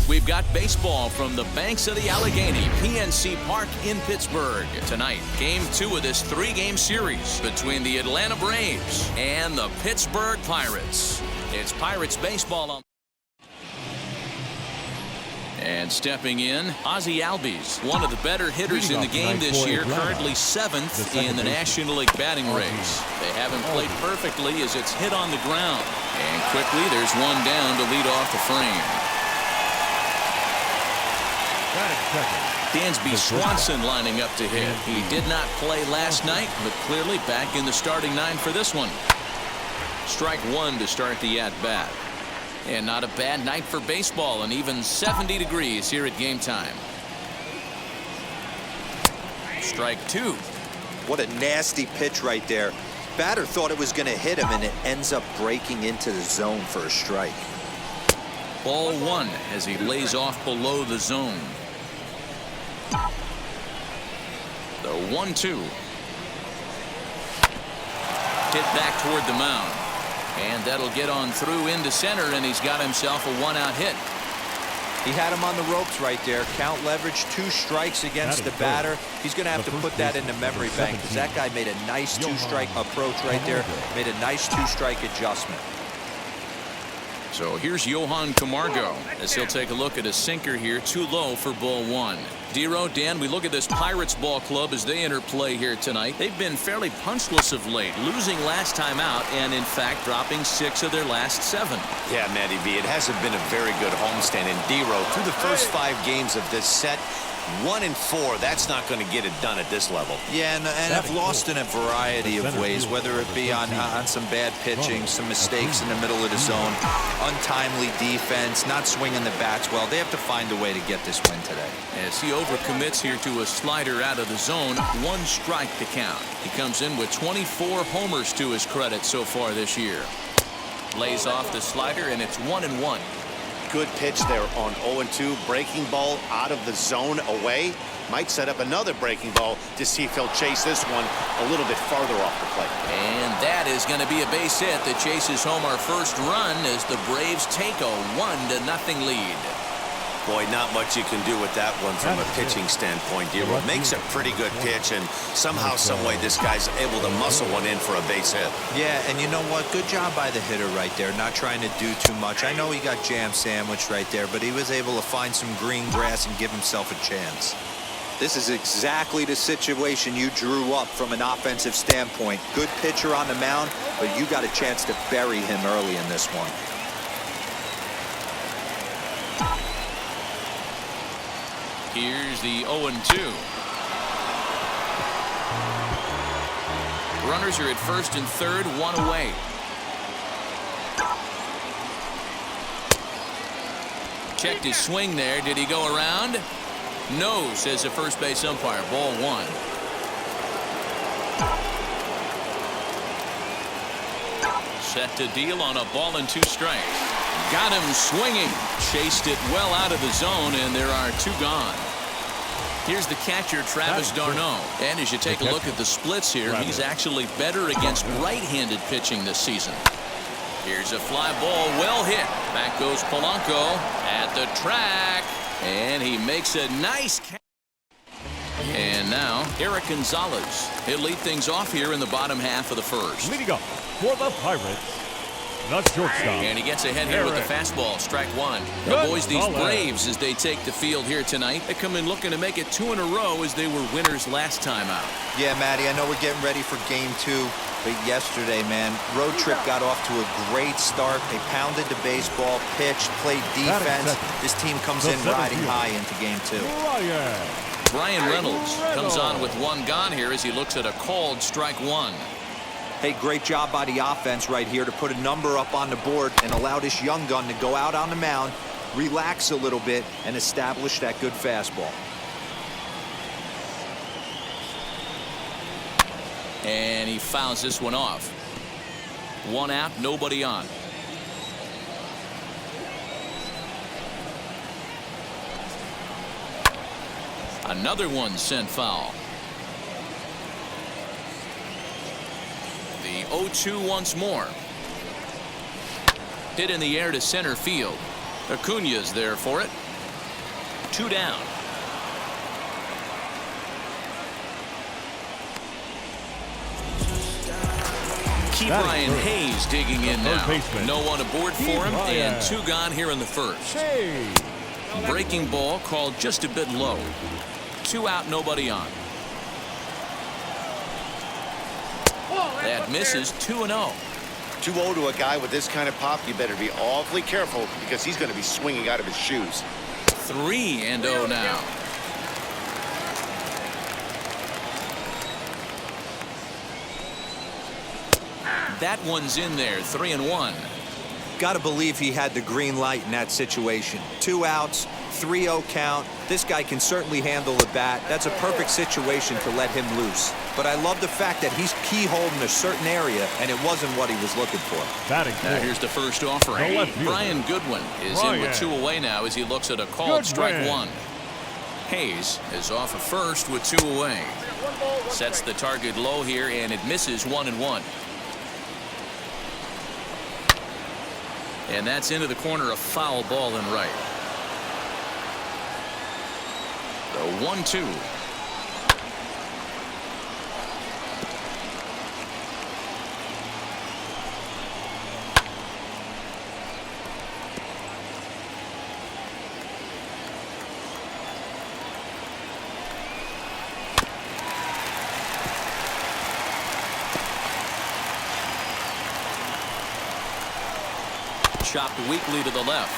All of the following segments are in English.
We've got baseball from the banks of the Allegheny, PNC Park in Pittsburgh. Tonight, Game 2 of this 3-game series between the Atlanta Braves and the Pittsburgh Pirates. It's Pirates baseball on. And stepping in, Ozzie Albies, one of the better hitters in the game this year, currently 7th in the National League batting race. They haven't played perfectly as it's hit on the ground. And quickly, there's one down to lead off the frame. Dansby Swanson lining up to hit. He did not play last night, but clearly back in the starting 9 for this one. Strike 1 to start the at-bat. And not a bad night for baseball, and even 70 degrees here at game time. Strike 2. What a nasty pitch right there. Batter thought it was going to hit him, and it ends up breaking into the zone for a strike. Ball 1 as he lays off below the zone. The 1-2. Hit back toward the mound. And that'll get on through into center, and he's got himself a 1-out hit. He had him on the ropes right there. Count leverage, 2 strikes against the batter. He's going to have to put that in the memory bank, because that guy made a nice 2-strike approach right there. Made a nice 2-strike adjustment. So here's Johan Camargo as he'll take a look at a sinker here, too low for ball 1. Dero, Dan, we look at this Pirates ball club as they enter play here tonight. They've been fairly punchless of late, losing last time out and in fact dropping 6 of their last 7. Yeah, Matty V, it hasn't been a very good homestand. And Dero, through the first 5 games of this set, 1-4, that's not going to get it done at this level. Yeah, and I've lost in a variety of ways, whether it be on some bad pitching, some mistakes in the middle of the zone, untimely defense, not swinging the bats well. They have to find a way to get this win today. As he overcommits here to a slider out of the zone, 1 strike to count. He comes in with 24 homers to his credit so far this year. Lays off the slider, and it's 1-1. Good pitch there on 0-2. Breaking ball out of the zone away. Might set up another breaking ball to see if he'll chase this one a little bit farther off the plate. And that is going to be a base hit that chases home our first run as the Braves take a 1-0 lead. Boy, not much you can do with that one from a pitching standpoint. Dero makes a pretty good pitch, and somehow, some way, this guy's able to muscle one in for a base hit. Yeah, and you know what? Good job by the hitter right there, not trying to do too much. I know he got jam sandwiched right there, but he was able to find some green grass and give himself a chance. This is exactly the situation you drew up from an offensive standpoint. Good pitcher on the mound, but you got a chance to bury him early in this one. Here's the 0-2. Runners are at first and third, 1 away. Checked his swing there. Did he go around? No, says the first base umpire. Ball 1. Set to deal on a ball and 2 strikes. Got him swinging. Chased it well out of the zone, and there are 2 gone. Here's the catcher, Travis d'Arnaud. And as you take a look at the splits here, he's actually better against right-handed pitching this season. Here's a fly ball, well hit. Back goes Polanco at the track, and he makes a nice catch. And now, Eric Gonzalez. He'll lead things off here in the bottom half of the first. Leading up for the Pirates, the shortstop. And he gets ahead here with the fastball, strike 1. Now, boys, these Braves, as they take the field here tonight, they come in looking to make it 2 in a row as they were winners last time out. Yeah, Matty, I know we're getting ready for game 2, but yesterday, man, road trip got off to a great start. They pounded the baseball, pitched, played defense. This team comes in riding high into game 2. Brian Reynolds comes on with 1 gone here as he looks at a called strike 1. Hey, great job by the offense right here to put a number up on the board and allow this young gun to go out on the mound, relax a little bit, and establish that good fastball. And he fouls this one off. 1 out, nobody on. Another one sent foul. The 0-2 once more. Hit in the air to center field. Acuna's there for it. 2 down. Key Brian Hayes digging in now. No one aboard for him, and 2 gone here in the first. Breaking ball called just a bit low. 2 out, nobody on. That misses. 2-0. 2-0 to a guy with this kind of pop, you better be awfully careful because he's going to be swinging out of his shoes. 3-0 now. That one's in there. 3-1. Got to believe he had the green light in that situation. 2 outs, 3-0 count. This guy can certainly handle the bat. That's a perfect situation to let him loose. But I love the fact that he's keyholed in a certain area, and it wasn't what he was looking for. Now here's the first offering. Brian Goodwin is in with 2 away now as he looks at a called strike 1. Hayes is off of first with 2 away. Sets the target low here, and it misses. 1-1. And that's into the corner, a foul ball and right. The 1-2. Chopped weakly to the left.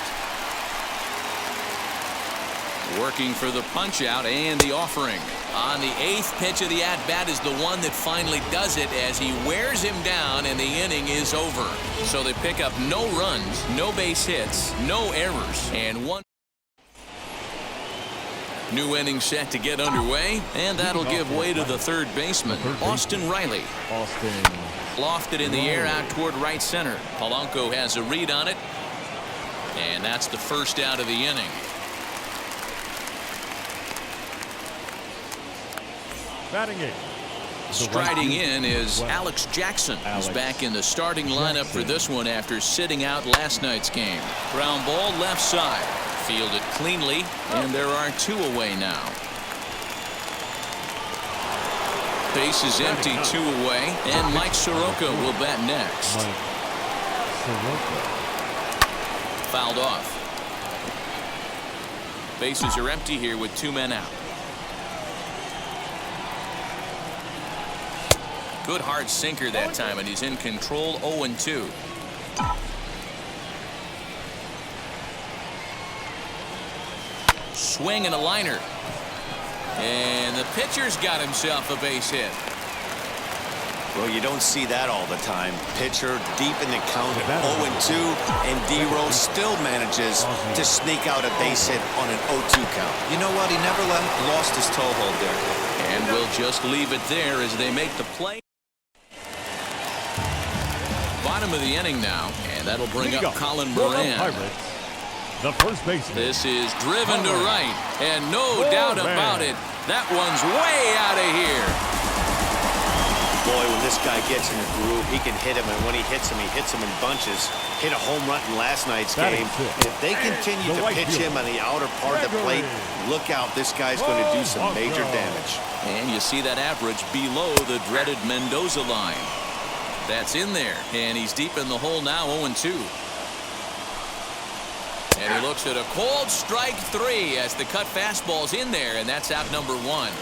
Working for the punch out and the offering. On the 8th pitch of the at-bat is the one that finally does it as he wears him down and the inning is over. So they pick up no runs, no base hits, no errors, and 1. New inning set to get underway, and that'll give way to the third baseman, Austin Riley. Lofted in the air out toward right center. Polanco has a read on it, and that's the first out of the inning. Batting it. Striding in is Alex Jackson. He's back in the starting lineup for this one after sitting out last night's game. Ground ball left side. Fielded cleanly, and there are 2 away now. Base is empty, 2 away, and Mike Soroka will bat next. Fouled off. Bases are empty here with 2 men out. Good hard sinker that time, and he's in control. 0-2. Swing and a liner. And the pitcher's got himself a base hit. Well, you don't see that all the time. Pitcher deep in the count at 0-2, and D-Rose still manages to sneak out a base hit on an 0-2 count. You know what? He never lost his toehold there. And we'll just leave it there as they make the play. Bottom of the inning now, and that'll bring up Colin Moran. The first baseman. This is driven to right, and no doubt about it, that one's way out of here. Boy, when this guy gets in a groove, he can hit him, and when he hits him in bunches. Hit a home run in last night's game. And if they continue to pitch him on the outer part of the plate, look out, this guy's going to do some major damage. And you see that average below the dreaded Mendoza line. That's in there, and he's deep in the hole now, 0-2. And he looks at a cold strike 3 as the cut fastball's in there, and that's out number 1.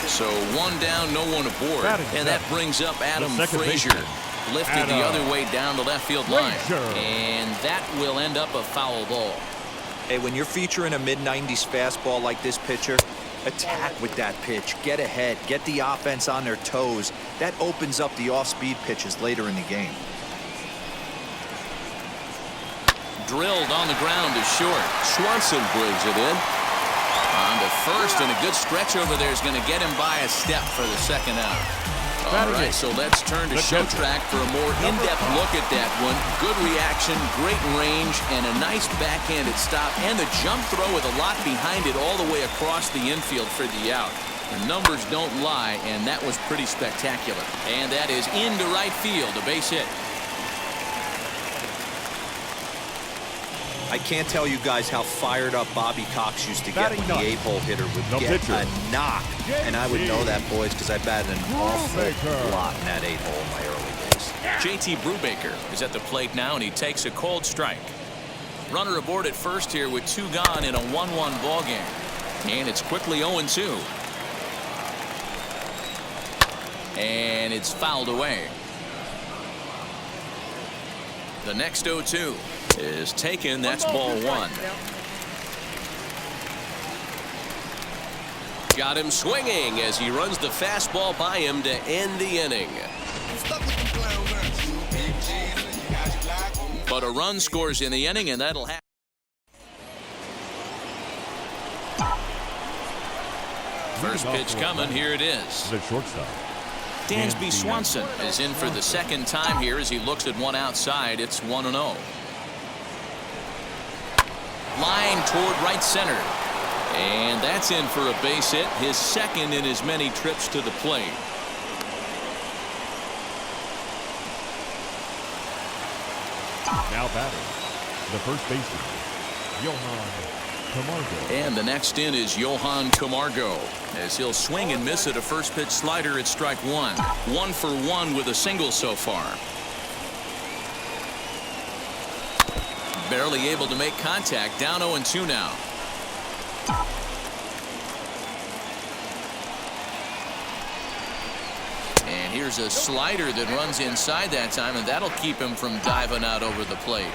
So 1 down, no one aboard. And that brings up Adam Frazier. Lifted the other way down the left field line. And that will end up a foul ball. Hey, when you're featuring a mid-90s fastball like this pitcher, attack with that pitch. Get ahead. Get the offense on their toes. That opens up the off-speed pitches later in the game. Drilled on the ground to short. Swanson brings it in. On to first, and a good stretch over there is going to get him by a step for the second out. All right, so let's turn to show track for a more in-depth look at that one. Good reaction, great range, and a nice backhanded stop, and the jump throw with a lot behind it all the way across the infield for the out. The numbers don't lie, and that was pretty spectacular. And that is into right field, a base hit. I can't tell you guys how fired up Bobby Cox used to get when the 8-hole hitter would get a knock. And I would know that, boys, because I batted an awful lot in that 8-hole in my early days. JT Brubaker is at the plate now, and he takes a cold strike. Runner aboard at first here with 2 gone in a 1-1 ball game. And it's quickly 0-2. And it's fouled away. The next 0-2 is taken. That's ball 1. Got him swinging as he runs the fastball by him to end the inning. But a run scores in the inning, and that'll happen. First pitch coming. Here it is. The shortstop. Dansby Swanson is in for the second time here as he looks at one outside. It's 1-0. Line toward right center. And that's in for a base hit, his second in as many trips to the plate. Now batting, the first baseman, Johan Camargo. And the next in is Johan Camargo as he'll swing and miss at a first pitch slider at strike 1. 1 for 1 with a single so far. Barely able to make contact. Down 0-2 now. And here's a slider that runs inside that time, and that'll keep him from diving out over the plate.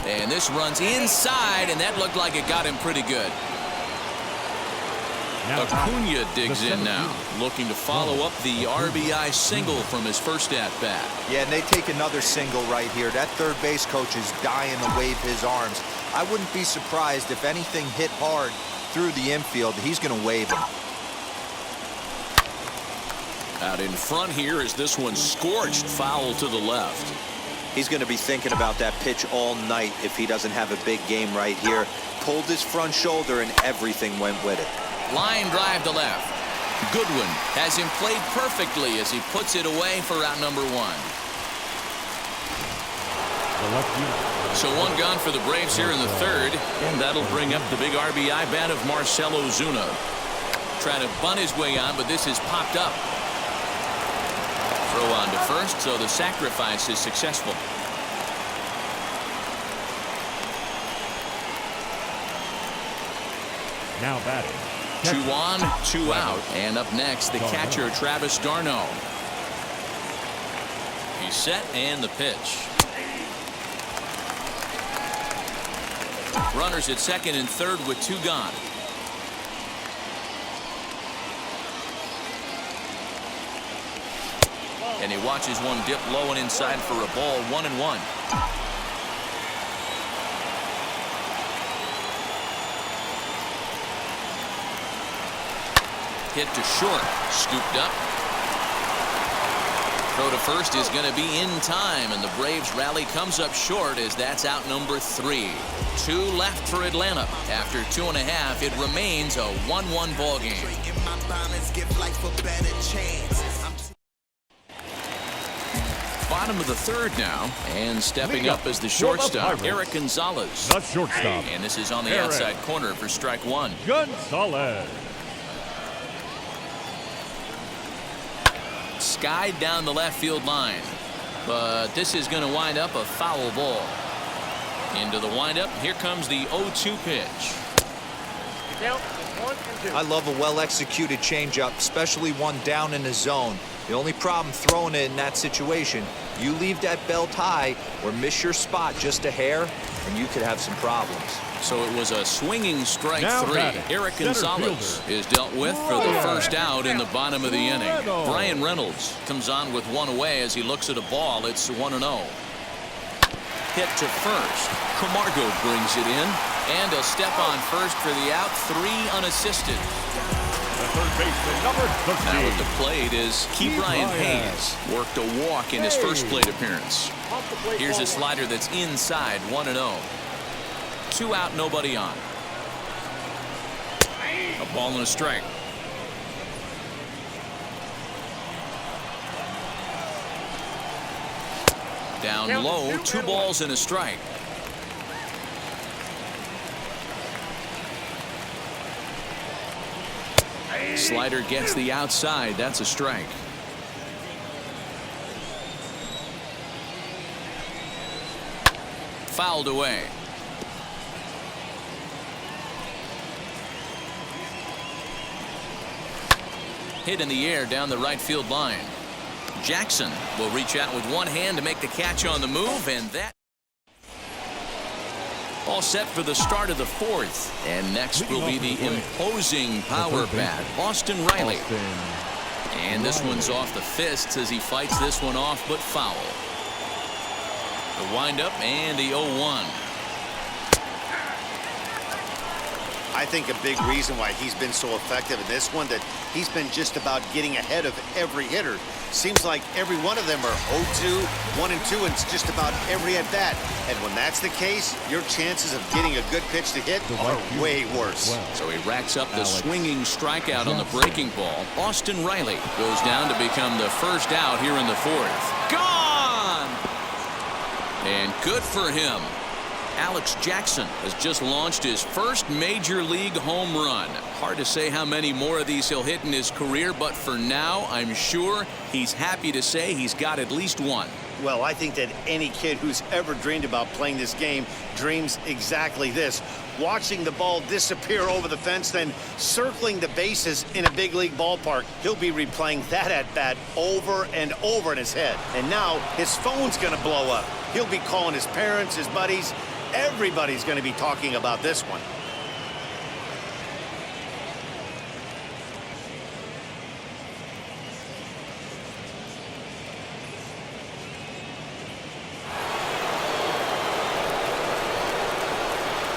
And this runs inside, and that looked like it got him pretty good. Acuna digs in now, looking to follow up the RBI single from his first at-bat. Yeah, and they take another single right here. That third base coach is dying to wave his arms. I wouldn't be surprised if anything hit hard through the infield. He's going to wave him. Out in front here is this one scorched foul to the left. He's going to be thinking about that pitch all night if he doesn't have a big game right here. Pulled his front shoulder and everything went with it. Line drive to left. Goodwin has him played perfectly as he puts it away for out number 1. So 1 gone for the Braves here in the third, and that'll bring up the big RBI bat of Marcell Ozuna. Trying to bunt his way on, but this is popped up. Throw on to first, so the sacrifice is successful. Now batting. 2 on, 2 out. And up next, the catcher, Travis d'Arnaud. He's set, and the pitch. Runners at second and third with 2 gone. And he watches one dip low and inside for a ball. 1-1. Hit to short, scooped up. Throw to first is going to be in time, and the Braves rally comes up short as that's out number 3. 2 left for Atlanta. After 2.5, it remains a 1-1 ball game. Bottom of the third now, and stepping up as the shortstop, Eric Gonzalez. The shortstop. And this is on the outside corner for strike 1. Gonzalez. Skied down the left field line, but this is going to wind up a foul ball. Into the windup, here comes the 0-2 pitch. I love a well-executed changeup, especially one down in the zone. The only problem throwing it in that situation, you leave that belt high or miss your spot just a hair, and you could have some problems. So it was a swinging strike Now 3. batting, Eric center Gonzalez fielder. is dealt with for the first out in the bottom of the inning. Brian Reynolds comes on with 1 away as he looks at a ball. It's 1-0. Hit to first. Camargo brings it in, and a step on first for the out. 3 unassisted. The third baseman, number 13. Now at the plate is Brian Hayes. Worked a walk in his first plate appearance. Here's a slider that's inside. 1-0. 2 out, nobody on. A ball and a strike. Down low, 2 balls and a strike. Slider gets the outside. That's a strike. Fouled away. Hit in the air down the right field line. Jackson will reach out with one hand to make the catch on the move, and that all set for the start of the 4th. And next will be the imposing power bat, Austin Riley. And this one's off the fists as he fights this one off, but foul. The windup and the 0-1. I think a big reason why he's been so effective in this one, that he's been just about getting ahead of every hitter. Seems like every one of them are 0-2, 1-2, and it's just about every at-bat. And when that's the case, your chances of getting a good pitch to hit are way worse. So he racks up the swinging strikeout on the breaking ball. Austin Riley goes down to become the first out here in the 4th. Gone! And good for him. Alex Jackson has just launched his first major league home run. Hard to say how many more of these he'll hit in his career, but for now, I'm sure he's happy to say he's got at least one. Well, I think that any kid who's ever dreamed about playing this game dreams exactly this. Watching the ball disappear over the fence, then circling the bases in a big league ballpark. He'll be replaying that at-bat over and over in his head. And now his phone's going to blow up. He'll be calling his parents, his buddies. Everybody's going to be talking about this one.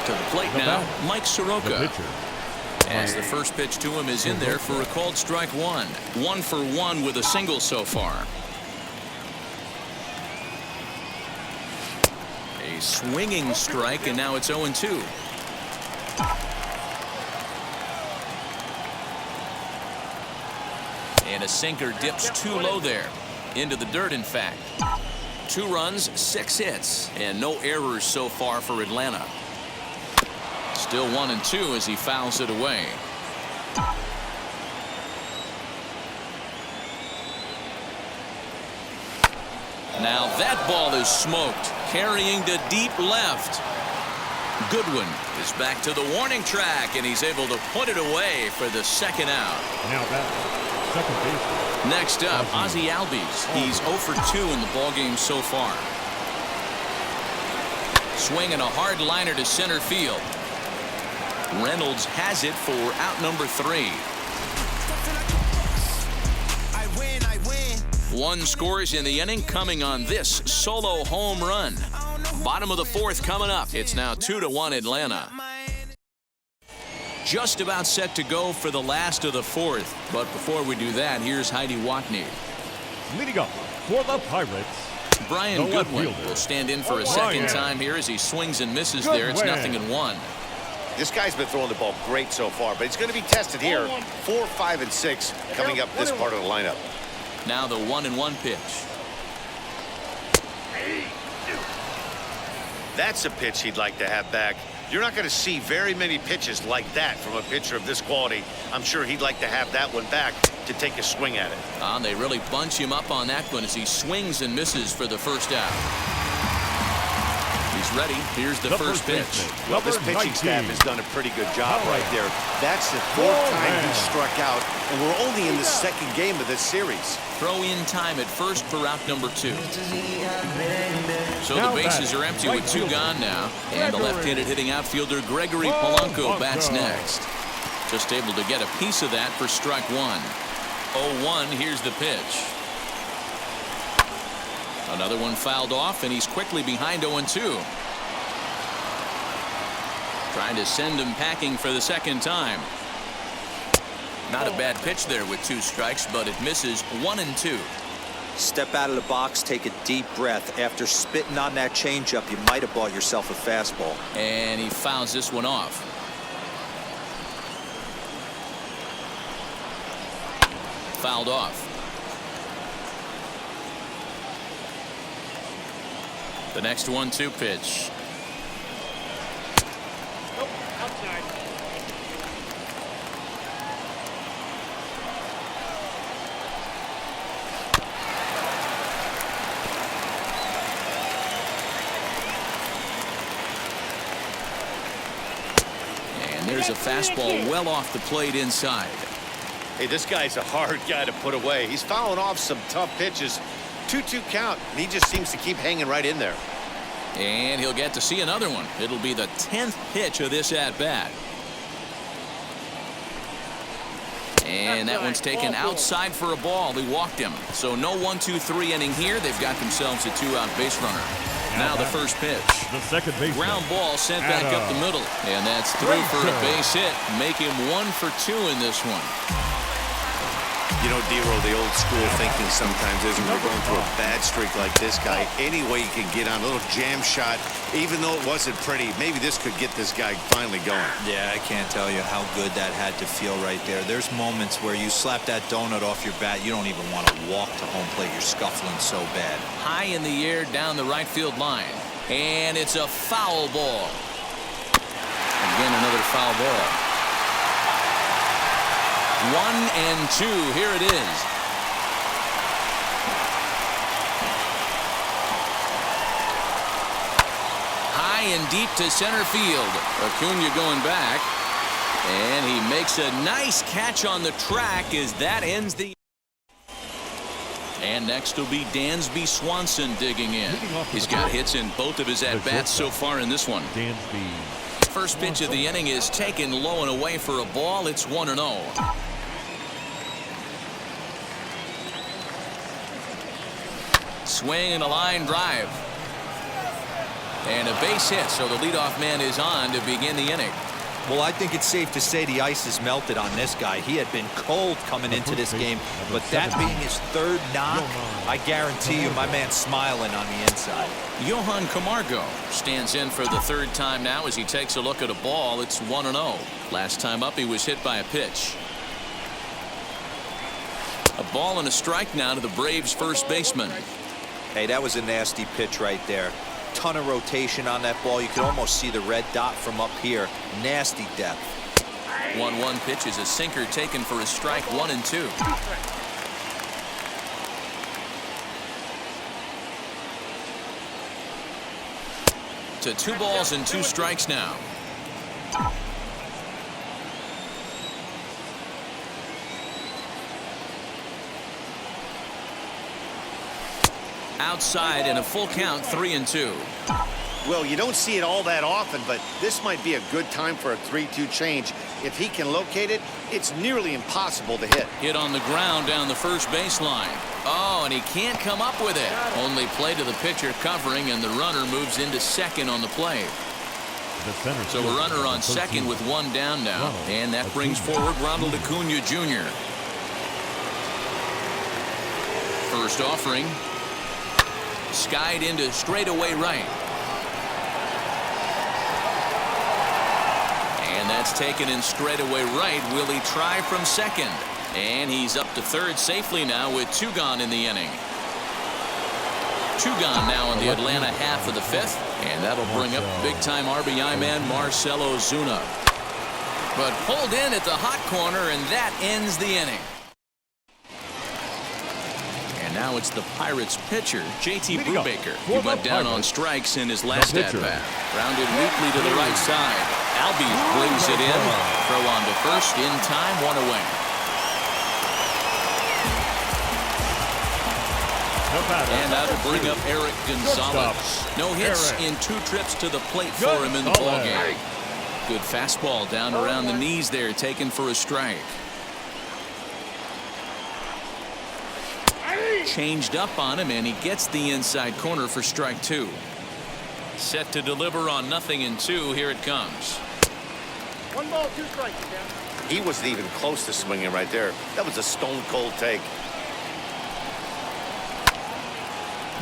To the plate now, Mike Soroka. As the first pitch to him is in there for a called strike 1. 1 for 1 with a single so far. A swinging strike, and now it's 0-2. And a sinker dips too low there. Into the dirt, in fact. 2 runs, 6 hits, and no errors so far for Atlanta. Still 1-2 as he fouls it away. Now that ball is smoked, carrying to deep left. Goodwin is back to the warning track, and he's able to put it away for the second out. Now that second base. Next up, Ozzie Albies. He's 0 for 2 in the ballgame so far. Swinging a hard liner to center field. Reynolds has it for out number 3. 1 scores in the inning, coming on this solo home run. Bottom of the 4th coming up. It's now 2-1 Atlanta. Just about set to go for the last of the 4th. But before we do that, here's Heidi Watney. Leading up for the Pirates, Brian Goodwin will stand in for a second time here as he swings and misses there. It's 0-1. This guy's been throwing the ball great so far, but he's going to be tested here. 4, 5, and 6 coming up this part of the lineup. Now the 1-1 pitch. That's a pitch he'd like to have back. You're not going to see very many pitches like that from a pitcher of this quality. I'm sure he'd like to have that one back to take a swing at it. They really bunch him up on that one as he swings and misses for the first out. He's ready. Here's the first pitch. Well, this pitching staff has done a pretty good job right there. That's the 4th time he struck out, and we're only in the 2nd game of this series. Throw in time at first for out number 2. So the bases are empty with 2 gone now, and the left-handed hitting outfielder Gregory Polanco bats next. Just able to get a piece of that for strike 1. 0-1. Here's the pitch. Another one fouled off, and he's quickly behind 0-2. Trying to send him packing for the second time. Not a bad pitch there with 2 strikes, but it misses 1-2. Step out of the box, take a deep breath. After spitting on that changeup, you might have bought yourself a fastball. And he fouls this one off. Fouled off. The next 1-2 pitch. Outside. And there's a fastball well off the plate inside. Hey, this guy's a hard guy to put away. He's fouling off some tough pitches. 2-2 count, and he just seems to keep hanging right in there. And he'll get to see another one. It'll be the 10th pitch of this at-bat. And that one's taken outside for a ball. He walked him. So no 1-2-3 inning here. They've got themselves a 2-out base runner. Now the first pitch. The second base. Ground ball sent back up the middle. And that's through for a base hit. Make him 1 for 2 in this one. You know, D-Roll, the old school thinking sometimes is when you're going through a bad streak like this guy, any way you can get on a little jam shot, even though it wasn't pretty, maybe this could get this guy finally going. Yeah, I can't tell you how good that had to feel right there. There's moments where you slap that donut off your bat, you don't even want to walk to home plate. You're scuffling so bad. High in the air down the right field line. And it's a foul ball. Again, another foul ball. 1-2. Here it is. High and deep to center field. Acuna going back. And he makes a nice catch on the track as that ends the... And next will be Dansby Swanson digging in. He's got hits in both of his at-bats so far in this one. First pitch of the inning is taken low and away for a ball. It's 1-0. Swing and a line drive. And a base hit, so the leadoff man is on to begin the inning. Well, I think it's safe to say the ice has melted on this guy. He had been cold coming into this game, but that being his third knock, I guarantee you my man's smiling on the inside. Johan Camargo stands in for the third time now as he takes a look at a ball. It's 1-0. Last time up he was hit by a pitch. A ball and a strike now to the Braves first baseman. Hey, that was a nasty pitch right there. Ton of rotation on that ball. You could almost see the red dot from up here. Nasty depth. 1-1 pitch is a sinker taken for a strike. 1-2. To 2 balls and 2 strikes now. Outside and a full count. 3-2. Well, you don't see it all that often, but this might be a good time for a 3-2 change. If he can locate it, it's nearly impossible to hit. Hit on the ground down the first baseline. Oh, and he can't come up with it. Only play to the pitcher covering, and the runner moves into second on the play. So a runner on second with 1 down now, and that brings forward Ronald Acuna Jr. First offering. Skied into straightaway right. And that's taken in straightaway right. Will he try from second? And he's up to third safely now with 2 gone in the inning. 2 gone now in the Atlanta half of the 5th. And that'll bring up big-time RBI man Marcell Ozuna. But pulled in at the hot corner, and that ends the inning. And now it's the Pirates pitcher, J.T. Brubaker. He went down on strikes in his last at-bat. Rounded weakly to the right side. Albies brings it in. Throw on to first in time, 1 away. And that'll bring up Eric Gonzalez. No hits in 2 trips to the plate for him in the ballgame. Good fastball down around the knees there, taken for a strike. Changed up on him, and he gets the inside corner for strike 2. Set to deliver on 0-2. Here it comes. 1 ball, 2 strikes. He wasn't even close to swinging right there. That was a stone-cold take.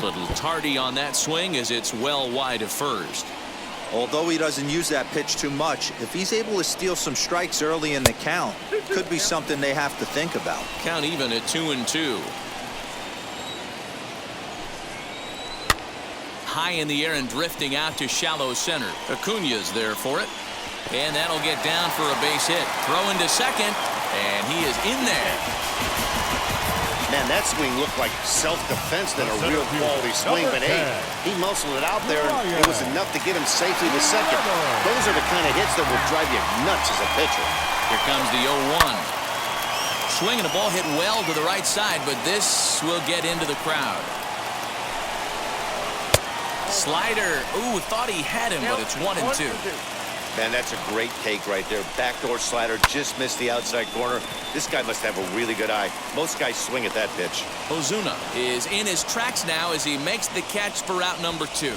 Little tardy on that swing as it's well wide of first. Although he doesn't use that pitch too much, if he's able to steal some strikes early in the count, could be something they have to think about. Count even at 2-2. high in the air and drifting out to shallow center. Acuna's there for it. And that'll get down for a base hit. Throw into second, and he is in there. Man, that swing looked like self-defense than a real quality swing, but hey, he muscled it out there, and it was enough to get him safely to second. Those are the kind of hits that will drive you nuts as a pitcher. Here comes the 0-1. Swinging a ball hit well to the right side, but this will get into the crowd. Slider. Ooh, thought he had him, but it's 1-2. Man, that's a great take right there. Backdoor slider just missed the outside corner. This guy must have a really good eye. Most guys swing at that pitch. Ozuna is in his tracks now as he makes the catch for out number 2.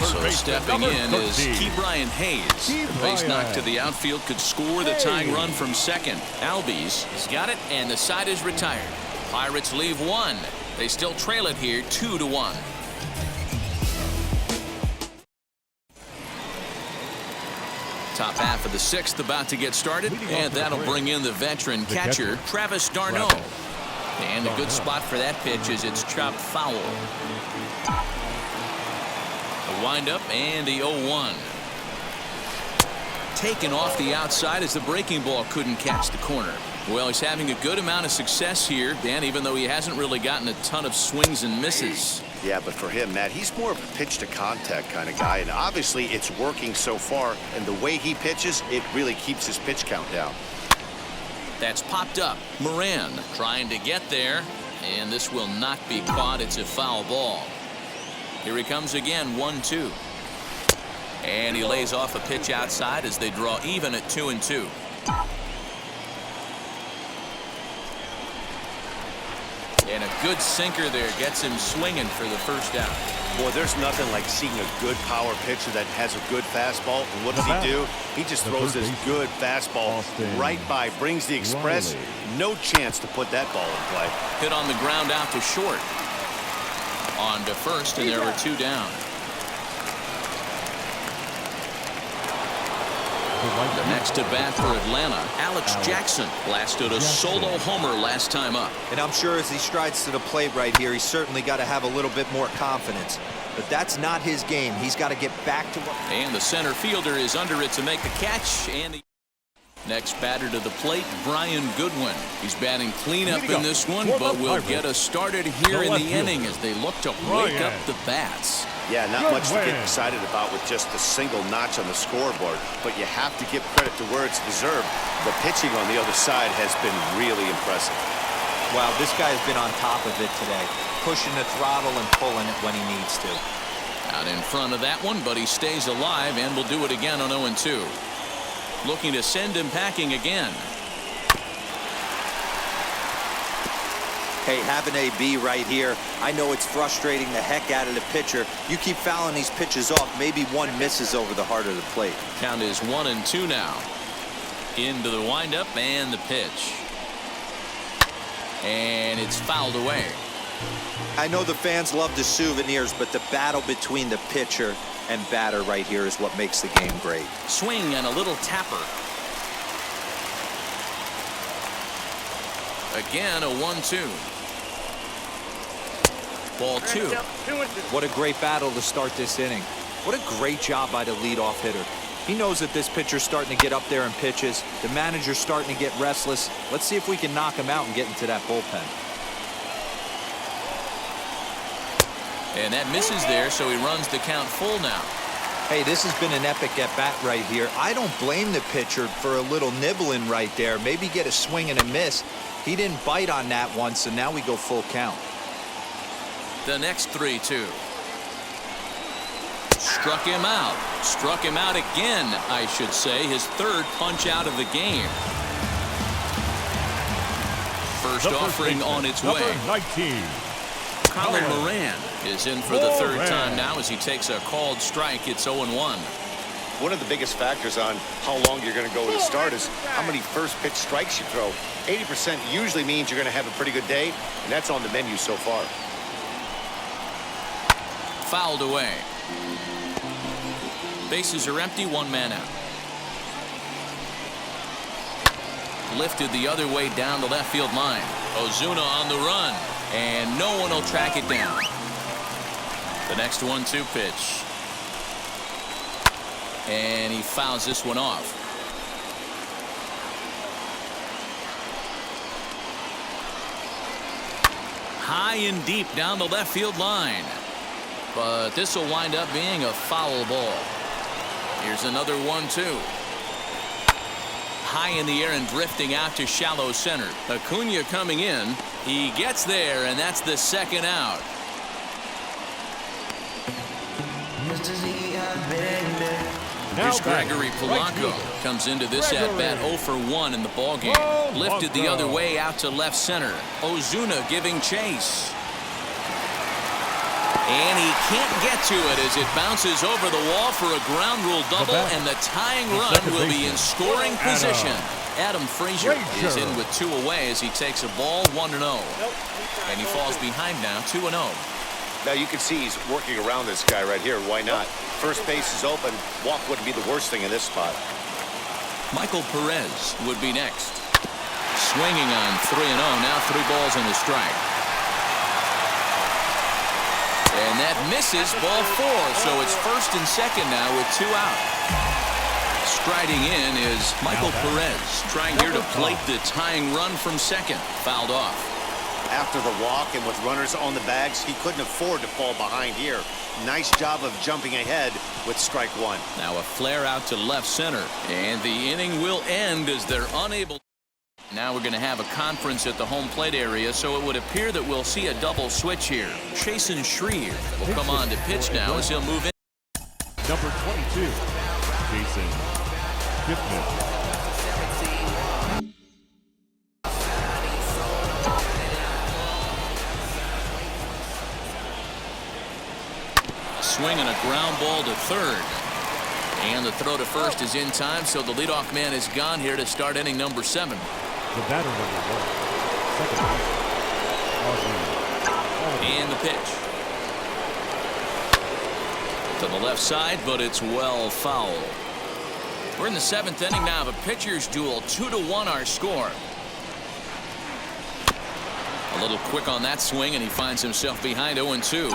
So stepping in is Ke'Bryan Hayes. The base knock to the outfield could score the tying run from second. Albies has got it, and the side is retired. Pirates leave 1. They still trail it here 2-1. Top half of the 6th about to get started, and that'll bring in the veteran catcher, Travis d'Arnaud. And a good spot for that pitch is it's chopped foul. The windup and the 0-1. Taken off the outside as the breaking ball couldn't catch the corner. Well, he's having a good amount of success here, Dan, even though he hasn't really gotten a ton of swings and misses. Yeah, but for him, Matt, he's more of a pitch-to-contact kind of guy, and obviously it's working so far, and the way he pitches, it really keeps his pitch count down. That's popped up. Moran trying to get there, and this will not be caught. It's a foul ball. Here he comes again, 1-2. And he lays off a pitch outside as they draw even at 2-2. And a good sinker there gets him swinging for the first out. Boy, there's nothing like seeing a good power pitcher that has a good fastball. And what does he do? He just throws this good fastball right by, brings the express. No chance to put that ball in play. Hit on the ground out to short. On to first, and there were 2 down. The next at bat for Atlanta, Alex Jackson blasted a solo homer last time up. And I'm sure as he strides to the plate right here, he's certainly got to have a little bit more confidence. But that's not his game. He's got to get back to what... And the center fielder is under it to make the catch. And the next batter to the plate, Brian Goodwin. He's batting cleanup in this one, but will get us started here in the inning as they look to break up the bats. Yeah, not much to get excited about with just a single notch on the scoreboard, but you have to give credit to where it's deserved. The pitching on the other side has been really impressive. Wow, this guy has been on top of it today, pushing the throttle and pulling it when he needs to. Out in front of that one, but he stays alive and will do it again on 0-2. Looking to send him packing again. Hey, having AB right here, I know it's frustrating the heck out of the pitcher. You keep fouling these pitches off, maybe one misses over the heart of the plate. Count is 1-2 now. Into the windup and the pitch. And it's fouled away. I know the fans love the souvenirs, but the battle between the pitcher and batter right here is what makes the game great. Swing and a little tapper. Again, a 1-2. Ball 2. What a great battle to start this inning. What a great job by the leadoff hitter. He knows that this pitcher's starting to get up there in pitches. The manager's starting to get restless. Let's see if we can knock him out and get into that bullpen. And that misses there, so he runs the count full now. Hey, this has been an epic at-bat right here. I don't blame the pitcher for a little nibbling right there. Maybe get a swing and a miss. He didn't bite on that one, so now we go full count. The next 3-2. Struck him out. Struck him out again, I should say. His third punch out of the game. First offering on its way. 19. Colin Moran is in for the third time now as he takes a called strike. It's 0-1. One of the biggest factors on how long you're going to go to the start is how many first pitch strikes you throw. 80% usually means you're going to have a pretty good day, and that's on the menu so far. Fouled away. Bases are empty, 1 man out. Lifted the other way down the left field line. Ozuna on the run, and no one will track it down. The next 1-2 pitch. And he fouls this one off. High and deep down the left field line. But this will wind up being a foul ball. Here's another 1-2. High in the air and drifting out to shallow center. Acuna coming in. He gets there, and that's the second out. Here's Gregory Polanco. Comes into this at-bat 0 for 1 in the ballgame. Lifted the other way out to left center. Ozuna giving chase. And he can't get to it as it bounces over the wall for a ground rule double, and the tying run will be in scoring position. Adam Frazier is in with 2 away as he takes a ball 1-0. And he falls behind now 2-0. Now you can see he's working around this guy right here. Why not? First base is open. Walk wouldn't be the worst thing in this spot. Michael Perez would be next. Swinging on 3-0. Now 3 balls and a strike. And that misses ball 4. So it's first and second now with 2 out. Striding in is Michael Perez, trying here to plate the tying run from second. Fouled off. After the walk and with runners on the bags, he couldn't afford to fall behind here. Nice job of jumping ahead with strike 1. Now a flare out to left center, and the inning will end as they're unable. Now we're going to have a conference at the home plate area, so it would appear that we'll see a double switch here. Chasen Shreve will come on to pitch now as he'll move in. Number 22, Jason Giffman. Swing and a ground ball to third. And the throw to first is in time, so the leadoff man is gone here to start inning number 7. The batter number 1. And the pitch. To the left side, but it's well foul. We're in the 7th inning now of a pitcher's duel. 2-1 our score. A little quick on that swing, and he finds himself behind 0-2.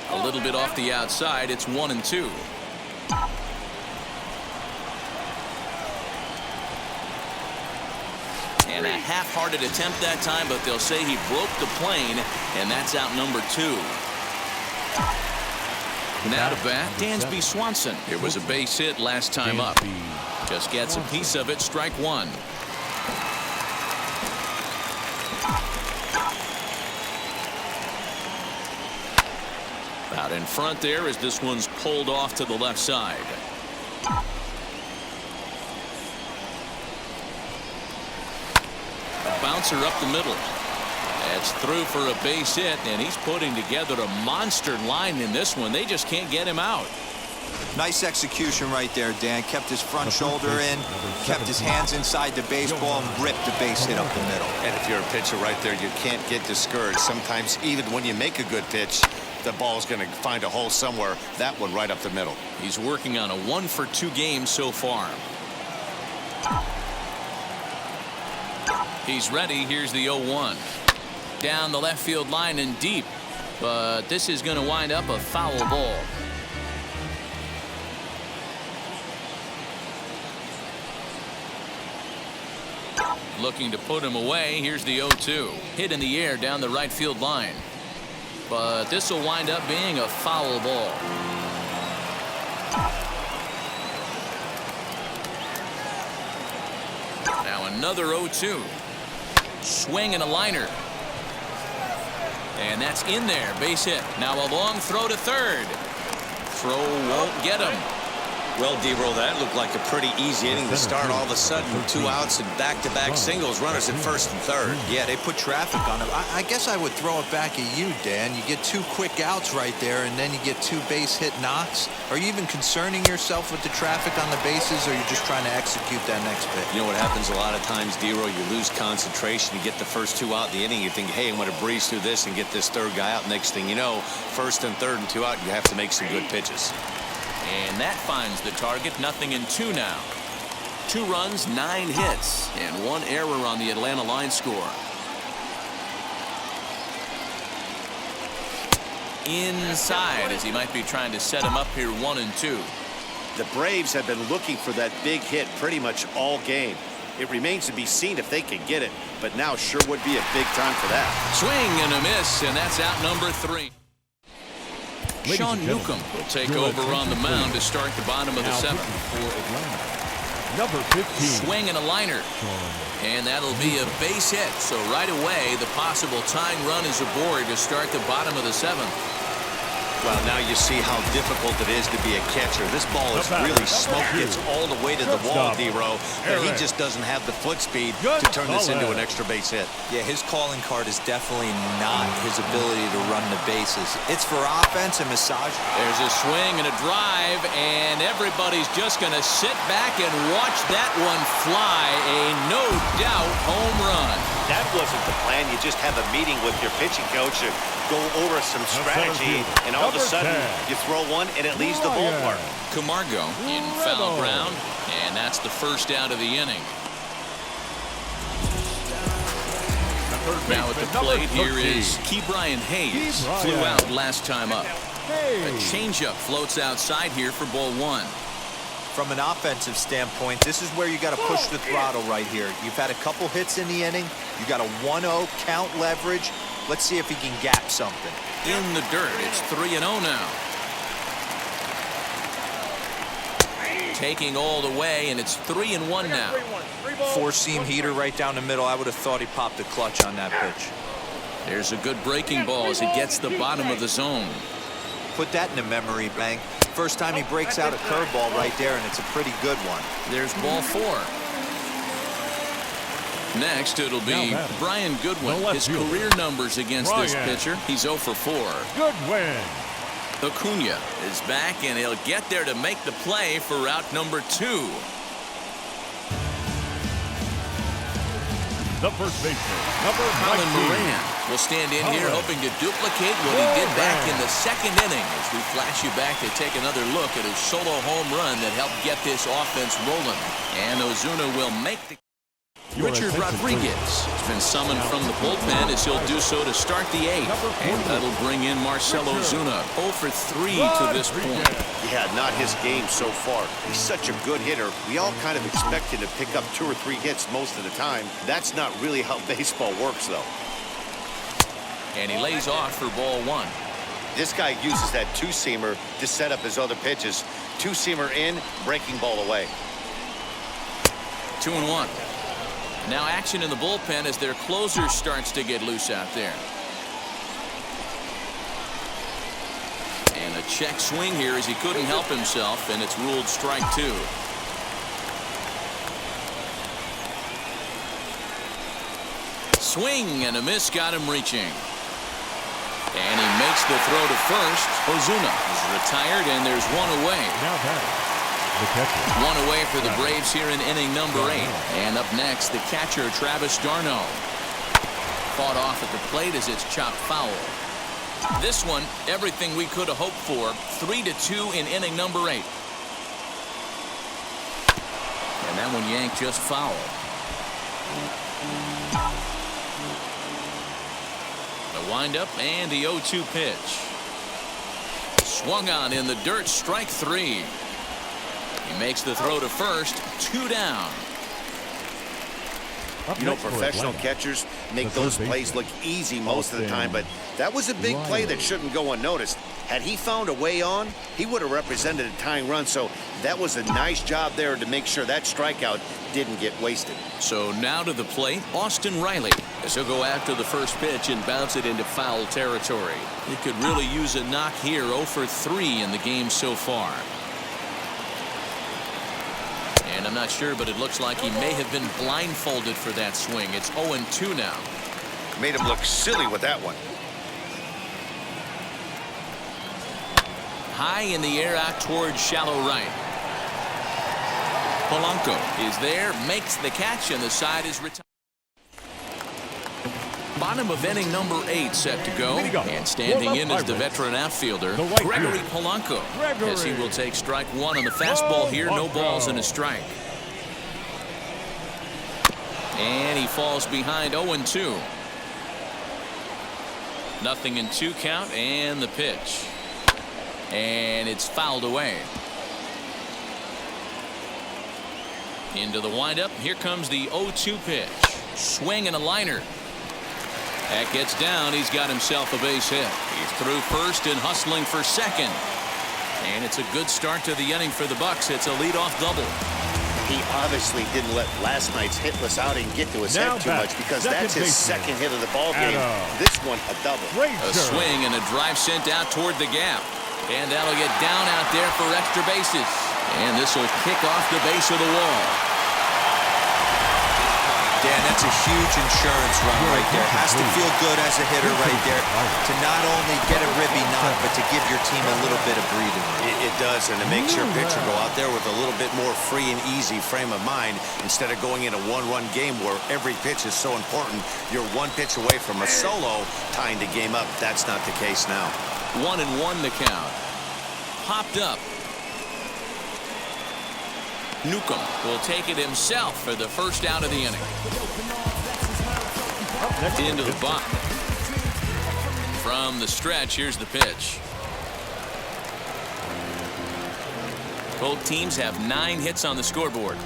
A little bit off the outside. It's 1-2. And a half-hearted attempt that time, but they'll say he broke the plane, and that's out number 2. Now to bat, Dansby Swanson. It was a base hit last time up. Just gets a piece of it, strike 1. Out in front there as this one's pulled off to the left side. A bouncer up the middle. That's through for a base hit, and he's putting together a monster line in this one. They just can't get him out. Nice execution right there, Dan. Kept his front shoulder in, kept his hands inside the baseball, and ripped the base hit up the middle. And if you're a pitcher right there, you can't get discouraged. Sometimes even when you make a good pitch, the ball's going to find a hole somewhere. That one right up the middle. He's working on a 1-for-2 game so far. He's ready. Here's the 0-1. Down the left field line and deep. But this is going to wind up a foul ball. Looking to put him away. Here's the 0-2. Hit in the air down the right field line. But this will wind up being a foul ball. Now another 0-2. Swing and a liner. And that's in there. Base hit. Now a long throw to third. Throw won't get him. Well, D-Roll, that looked like a pretty easy inning to start. All of a sudden, 2 outs and back-to-back singles, runners at first and third. Yeah, they put traffic on him. I guess I would throw it back at you, Dan. You get 2 quick outs right there, and then you get 2 base hit knocks. Are you even concerning yourself with the traffic on the bases, or are you just trying to execute that next pitch? You know what happens a lot of times, D-Roll, you lose concentration. You get the first 2 out in the inning. You think, hey, I'm going to breeze through this and get this third guy out. Next thing you know, first and third and 2 out, you have to make some good pitches. And that finds the target. 0-2 now. 2 runs, 9 hits, and 1 error on the Atlanta line score. inside as he might be trying to set him up here 1-2. The Braves have been looking for that big hit pretty much all game. It remains to be seen if they can get it, but now sure would be a big time for that. Swing and a miss, and that's out number 3. Sean Newcomb will take over on the mound to start the bottom of the 7th. For Atlanta, number 15. Swing and a liner. And that'll be a base hit. So right away, the possible tying run is aboard to start the bottom of the 7th. Well, now you see how difficult it is to be a catcher. This ball is really smoked. It's all the way to the wall, D-Row, but he just doesn't have the foot speed to turn this into an extra base hit. Yeah, his calling card is definitely not his ability to run the bases. It's for offense and massage. There's a swing and a drive, and everybody's just going to sit back and watch that one fly. A no-doubt home run. That wasn't the plan. You just have a meeting with your pitching coach and go over some strategy, and all of a sudden you throw one and it leaves the ballpark. Camargo in foul ground, and that's the first out of the inning. Now at the plate, here is Ke'Bryan Hayes. Flew out last time up. A changeup floats outside here for ball 1. From an offensive standpoint, this is where you got to push the throttle right here. You've had a couple hits in the inning. You got a 1-0 count leverage. Let's see if he can gap something. In the dirt, it's 3-0 now. Taking all the way, and it's 3-1 now. Four-seam heater right down the middle. I would have thought he popped the clutch on that pitch. There's a good breaking ball as he gets the bottom of the zone. Put that in the memory bank. First time he breaks out a curveball right there, and it's a pretty good one. There's ball 4. Next, it'll be Brian Goodwin. His career numbers against this pitcher, he's 0 for 4. Goodwin. Acuna is back, and he'll get there to make the play for route number 2. The first baseman, number Colin 19. Moran will stand in here hoping to duplicate what he did back in the 2nd inning as we flash you back to take another look at his solo home run that helped get this offense rolling. And Ozuna will make the... Richard Rodriguez has been summoned from the bullpen as he'll do so to start the 8th. And that'll bring in Marcell Ozuna, 0 for 3 to this point. Yeah, not his game so far. He's such a good hitter. We all kind of expect him to pick up 2 or 3 hits most of the time. That's not really how baseball works, though. And he lays off for ball 1. This guy uses that two-seamer to set up his other pitches. Two-seamer in, breaking ball away. 2-1. Now action in the bullpen as their closer starts to get loose out there. And a check swing here as he couldn't help himself, and it's ruled strike 2. Swing and a miss got him reaching. And he makes the throw to first. Ozuna is retired, and there's 1 away. Now back. The catcher. 1 away for the Braves here in inning number 8. And up next, the catcher, Travis d'Arnaud. Fought off at the plate as it's chopped foul. This one, everything we could have hoped for. 3-2 in inning number 8. And that one yanked just foul. The windup and the 0-2 pitch. Swung on in the dirt, strike 3. He makes the throw to first, 2 down. You know, professional catchers make those plays look easy most of the time, but that was a big play that shouldn't go unnoticed. Had he found a way on, he would have represented a tying run, so that was a nice job there to make sure that strikeout didn't get wasted. So now to the plate, Austin Riley, as he'll go after the first pitch and bounce it into foul territory. He could really use a knock here, 0 for 3 in the game so far. And I'm not sure, but it looks like he may have been blindfolded for that swing. It's 0-2 now. Made him look silly with that one. High in the air out towards shallow right. Polanco is there, makes the catch, and the side is retired. Bottom of inning number 8 set to go. And standing in is the veteran outfielder, Gregory Polanco. As he will take strike 1 on the fastball here. No balls and a strike. And he falls behind 0-2. 0-2 count, and the pitch. And it's fouled away. Into the windup. Here comes the 0-2 pitch. Swing and a liner. That gets down. He's got himself a base hit. He's through first and hustling for second. And it's a good start to the inning for the Bucks. It's a leadoff double. He obviously didn't let last night's hitless outing get to his head too much, because that's his second hit of the ball game. This one, a double. A swing and a drive sent out toward the gap. And that'll get down out there for extra bases. And this will kick off the base of the wall. Dan, that's a huge insurance run right there. Has to feel good as a hitter right there to not only get a ribby knock, but to give your team a little bit of breathing room. It does, and it makes your pitcher go out there with a little bit more free and easy frame of mind instead of going in a one-run game where every pitch is so important. You're one pitch away from a solo tying the game up. That's not the case now. 1-1 the count. Popped up. Newcomb will take it himself for the first out of the inning. Into the box. From the stretch, here's the pitch. Both teams have 9 hits on the scoreboard.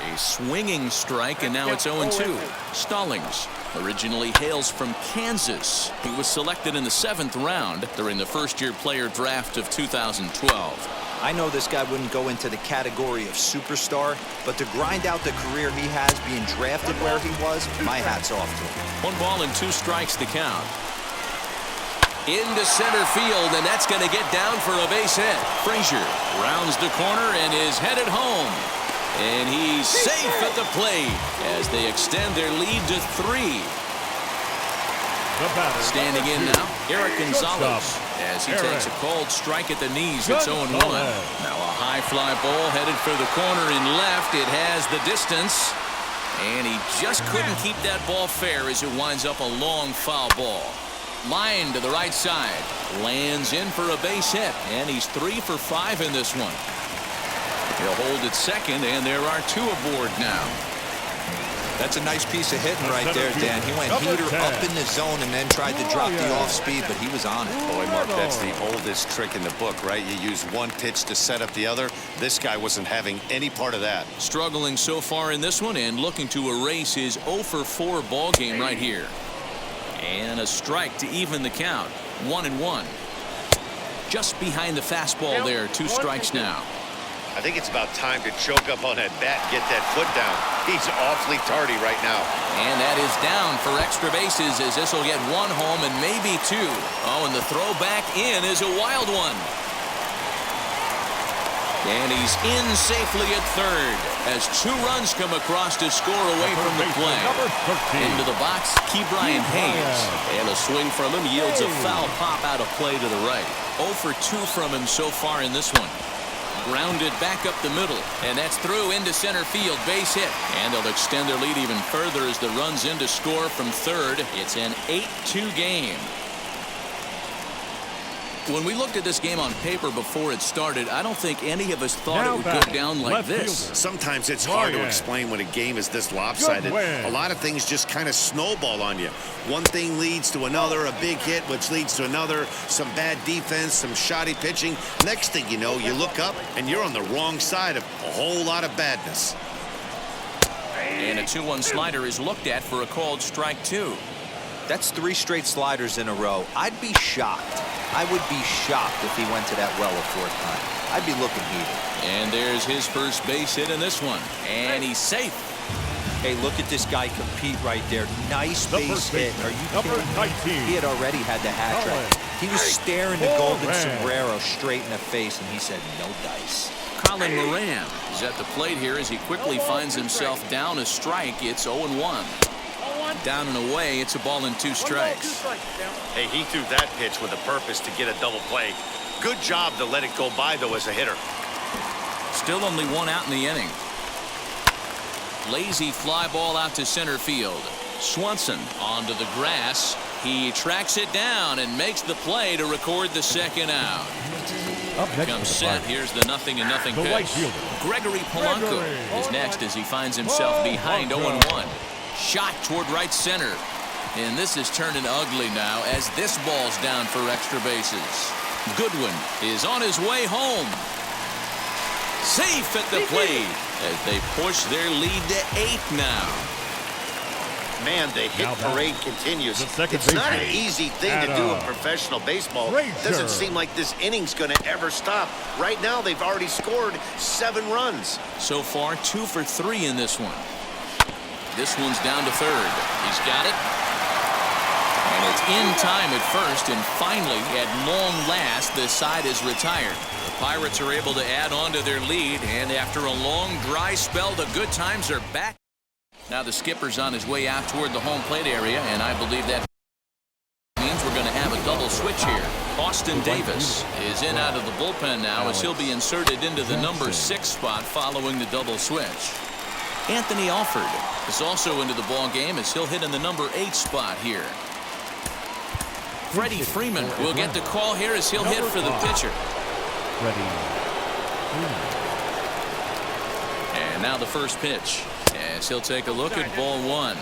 A swinging strike, and now it's 0-2. Stallings originally hails from Kansas. He was selected in the 7th round during the first-year player draft of 2012. I know this guy wouldn't go into the category of superstar, but to grind out the career he has being drafted where he was, my hat's off to him. 1-2 strikes the count. Into center field, and that's going to get down for a base hit. Frazier rounds the corner and is headed home. And he's safe at the plate as they extend their lead to 3. Standing in now, Eric Gonzalez, as he takes a cold strike at the knees. It's 0-1. Now a high fly ball headed for the corner and left. It has the distance, and he just couldn't keep that ball fair as it winds up a long foul ball. Line to the right side, lands in for a base hit, and he's 3 for 5 in this one. He'll hold at second, and there are 2 aboard now. That's a nice piece of hitting right there, Dan. He went heater up in the zone and then tried to drop the off speed, but he was on it. Boy, Mark, that's the oldest trick in the book, right? You use one pitch to set up the other. This guy wasn't having any part of that. Struggling so far in this one and looking to erase his 0 for 4 ball game right here. And a strike to even the count. 1-1. Just behind the fastball there. 2 strikes now. I think it's about time to choke up on that bat and get that foot down. He's awfully tardy right now. And that is down for extra bases, as this will get 1 home and maybe 2. Oh, and the throw back in is a wild one. And he's in safely at third as 2 runs come across to score away from the play. Into the box, Ke'Bryan Hayes. And a swing from him yields a foul pop out of play to the right. 0 for 2 from him so far in this one. Grounded back up the middle, and that's through into center field. Base hit, and they'll extend their lead even further as the runs in to score from third. It's an 8-2 game. When we looked at this game on paper before it started, I don't think any of us thought it would go down like this. Sometimes it's hard to explain when a game is this lopsided. A lot of things just kind of snowball on you. One thing leads to another, a big hit, which leads to another, some bad defense, some shoddy pitching. Next thing you know, you look up and you're on the wrong side of a whole lot of badness. And a 2-1 slider is looked at for a called strike 2. That's 3 straight sliders in a row. I'd be shocked. I would be shocked if he went to that well a 4th time. I'd be looking heated. And there's his first base hit in this one. And he's safe. Hey, look at this guy compete right there. Nice base hit. Are you kidding me? He had already had the hat trick. He was staring the golden sombrero straight in the face, and he said, no dice. Colin Moran is at the plate here as he quickly finds himself down a strike. It's 0-1. Down and away, it's a ball and 2 strikes. Hey, he threw that pitch with a purpose to get a double play. Good job to let it go by, though, as a hitter. Still only 1 out in the inning. Lazy fly ball out to center field. Swanson onto the grass. He tracks it down and makes the play to record the 2nd out. Comes set. Here's the 0-0 pitch. Gregory Polanco is next as he finds himself behind 0-1. Shot toward right center. And this is turning ugly now as this ball's down for extra bases. Goodwin is on his way home. Safe at the plate as they push their lead to 8 now. Man, the hit parade continues. It's not an easy thing to do in professional baseball. Doesn't seem like this inning's going to ever stop. Right now, they've already scored 7 runs. So far, 2 for 3 in this one. This one's down to third. He's got it. And it's in time at first, and finally, at long last, this side is retired. The Pirates are able to add on to their lead, and after a long, dry spell, the good times are back. Now the skipper's on his way out toward the home plate area, and I believe that means we're going to have a double switch here. Austin Davis is in out of the bullpen now as he'll be inserted into the number 6 spot following the double switch. Anthony Alford is also into the ball game as he'll hit in the number 8 spot here. Freddie Freeman will get the call here as he'll hit for the pitcher. And now the first pitch as he'll take a look at ball 1.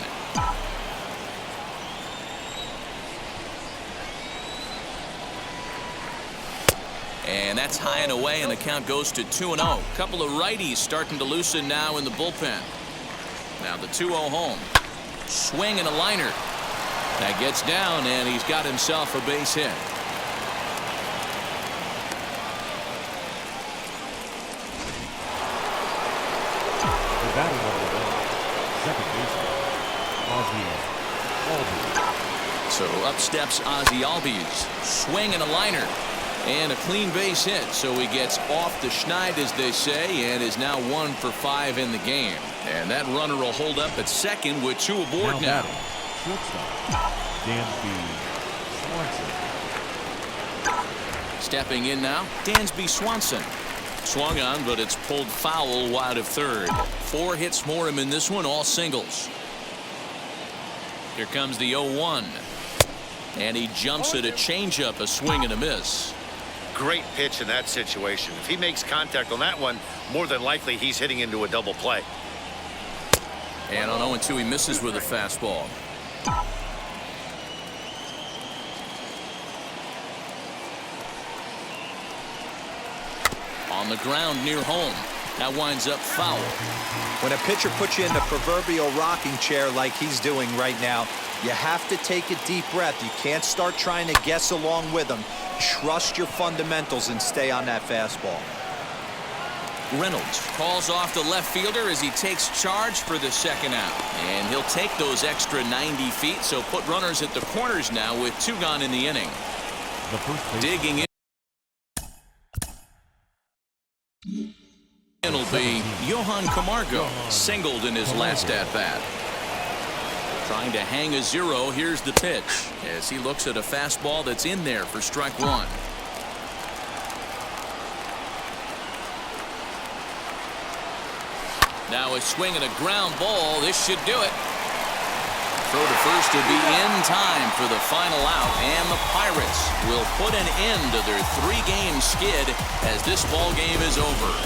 And that's high and away, and the count goes to 2-0. Couple of righties starting to loosen now in the bullpen. Now the 2-0 home. Swing and a liner. That gets down, and he's got himself a base hit. The batting order, second baseman, Ozzie Albies. So up steps Ozzie Albies. Swing and a liner. And a clean base hit, so he gets off the schneid, as they say, and is now 1 for 5 in the game. And that runner will hold up at second with 2 aboard now. Shortstop, Dansby Swanson. Stepping in now, Dansby Swanson. Swung on, but it's pulled foul wide of third. 4 hits for him in this one, all singles. Here comes the 0-1. And he jumps at a changeup, a swing and a miss. Great pitch in that situation. If he makes contact on that one, more than likely he's hitting into a double play. And on 0-2, he misses with a fastball. On the ground near home. That winds up foul. When a pitcher puts you in the proverbial rocking chair like he's doing right now, you have to take a deep breath. You can't start trying to guess along with him. Trust your fundamentals and stay on that fastball. Reynolds calls off the left fielder as he takes charge for the second out. And he'll take those extra 90 feet, so put runners at the corners now with 2 gone in the inning. The first baseman. Digging in. It'll be Johan Camargo, singled in his last at-bat. Trying to hang a 0. Here's the pitch as he looks at a fastball that's in there for strike 1. Now a swing and a ground ball. This should do it. Throw to first to be in time for the final out, and the Pirates will put an end to their 3-game skid as this ball game is over.